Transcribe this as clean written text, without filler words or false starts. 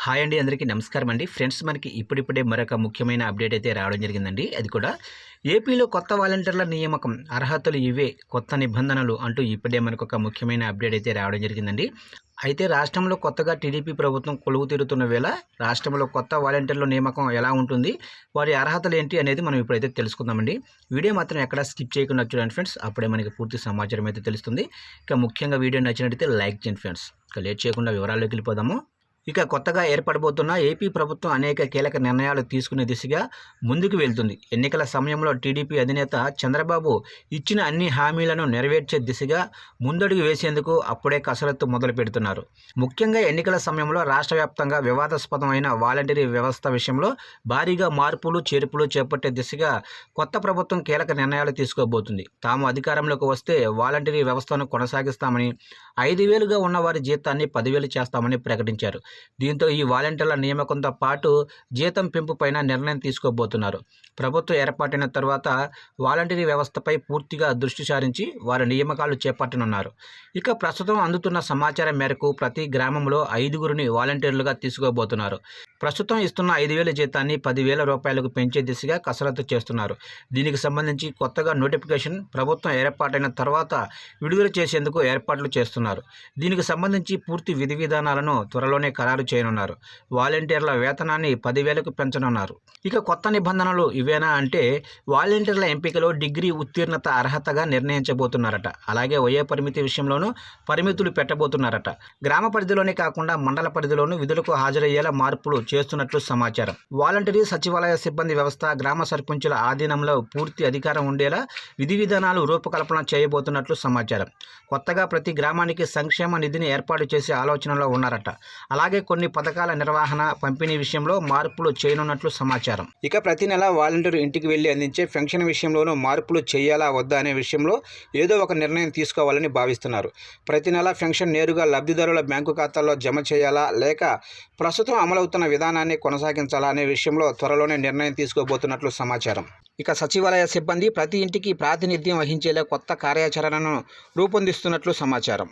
Hi అండి, అందరికీ నమస్కారం అండి. ఫ్రెండ్స్, మనకి ఇప్పుడిప్పుడే మరొక ముఖ్యమైన అప్డేట్ అయితే రావడం జరిగిందండి. అది కూడా ఏపీలో కొత్త వాలంటీర్ల నియామకం, అర్హతలు ఇవే, కొత్త నిబంధనలు అంటూ ఇప్పుడే మనకు ఒక ముఖ్యమైన అప్డేట్ అయితే రావడం జరిగిందండి. అయితే రాష్ట్రంలో కొత్తగా టీడీపీ ప్రభుత్వం కొలువు తీరుతున్న వేళ రాష్ట్రంలో కొత్త వాలంటీర్ల నియామకం ఎలా ఉంటుంది, వారి అర్హతలు ఏంటి అనేది మనం ఇప్పుడైతే తెలుసుకుందామండి. వీడియో మాత్రం ఎక్కడా స్కిప్ చేయకుండా చూడండి ఫ్రెండ్స్, అప్పుడే మనకి పూర్తి సమాచారం అయితే తెలుస్తుంది. ఇక ముఖ్యంగా వీడియో నచ్చినట్టయితే లైక్ చేయండి ఫ్రెండ్స్. ఇక లేట్ చేయకుండా వివరాల్లోకి వెళ్ళిపోదాము. ఇక కొత్తగా ఏర్పడబోతున్న ఏపీ ప్రభుత్వం అనేక కీలక నిర్ణయాలు తీసుకునే దిశగా ముందుకు వెళ్తుంది. ఎన్నికల సమయంలో టీడీపీ అధినేత చంద్రబాబు ఇచ్చిన అన్ని హామీలను నెరవేర్చే దిశగా ముందడుగు వేసేందుకు అప్పుడే కసరత్తు మొదలు పెడుతున్నారు. ముఖ్యంగా ఎన్నికల సమయంలో రాష్ట్ర వ్యాప్తంగా వివాదాస్పదమైన వాలంటరీ వ్యవస్థ విషయంలో భారీగా మార్పులు చేర్పులు చేపట్టే దిశగా కొత్త ప్రభుత్వం కీలక నిర్ణయాలు తీసుకోబోతుంది. తాము అధికారంలోకి వస్తే వాలంటరీ వ్యవస్థను కొనసాగిస్తామని, 5,000గా ఉన్న వారి జీతాన్ని 10,000 చేస్తామని ప్రకటించారు. దీంతో ఈ వాలంటీర్ల నియామకంతో పాటు జీతం పెంపు పైన నిర్ణయం తీసుకోబోతున్నారు. ప్రభుత్వం ఏర్పాటైన తర్వాత వాలంటరీ వ్యవస్థపై పూర్తిగా దృష్టి సారించి వారి నియామకాలు చేపట్టనున్నారు. ఇక ప్రస్తుతం అందుతున్న సమాచారం మేరకు ప్రతి గ్రామంలో 5గురిని వాలంటీర్లుగా తీసుకోబోతున్నారు. ప్రస్తుతం ఇస్తున్న 5,000 జీతాన్ని 10,000 రూపాయలకు పెంచే దిశగా కసరత్తు చేస్తున్నారు. దీనికి సంబంధించి కొత్తగా నోటిఫికేషన్ ప్రభుత్వం ఏర్పాటైన తర్వాత విడుదల చేసేందుకు ఏర్పాట్లు చేస్తున్నారు. దీనికి సంబంధించి పూర్తి విధి విధానాలను త్వరలోనే ఖరారు చేయనున్నారు. వాలంటీర్ల వేతనాన్ని 10,000కు పెంచనున్నారు. ఇక కొత్త నిబంధనలు ఇవేనా అంటే, వాలంటీర్ల ఎంపికలో డిగ్రీ ఉత్తీర్ణత అర్హతగా నిర్ణయించబోతున్నారట. అలాగే వయో పరిమితి విషయంలోనూ పరిమితులు పెట్టబోతున్నారట. గ్రామ పరిధిలోనే కాకుండా మండల పరిధిలోనూ విధులకు హాజరయ్యేలా మార్పులు చేస్తున్నట్లు సమాచారం. వాలంటరీ సచివాలయ సిబ్బంది వ్యవస్థ గ్రామ సర్పంచుల ఆధీనంలో పూర్తి అధికారం ఉండేలా విధి విధానాలు రూపకల్పన చేయబోతున్నట్లు సమాచారం. కొత్తగా ప్రతి గ్రామానికి సంక్షేమ నిధిని ఏర్పాటు చేసే ఆలోచనలో ఉన్నారట. అలాగే కొన్ని పథకాల నిర్వహణ, పంపిణీ విషయంలో మార్పులు చేయనున్నట్లు సమాచారం. ఇక ప్రతి నెల వాలంటీర్ ఇంటికి వెళ్లి అందించే పెన్షన్ విషయంలోనూ మార్పులు చేయాలా వద్దా అనే విషయంలో ఏదో ఒక నిర్ణయం తీసుకోవాలని భావిస్తున్నారు. ప్రతి నెల పెన్షన్ నేరుగా లబ్ధిదారుల బ్యాంకు ఖాతాల్లో జమ చేయాలా, లేక ప్రస్తుతం అమలవుతున్న విధానాన్ని కొనసాగించాలా అనే విషయంలో త్వరలోనే నిర్ణయం తీసుకోబోతున్నట్లు సమాచారం. ఇక సచివాలయ సిబ్బంది ప్రతి ఇంటికి ప్రాతినిధ్యం వహించేలా కొత్త కార్యాచరణను రూపొందిస్తున్నట్లు సమాచారం.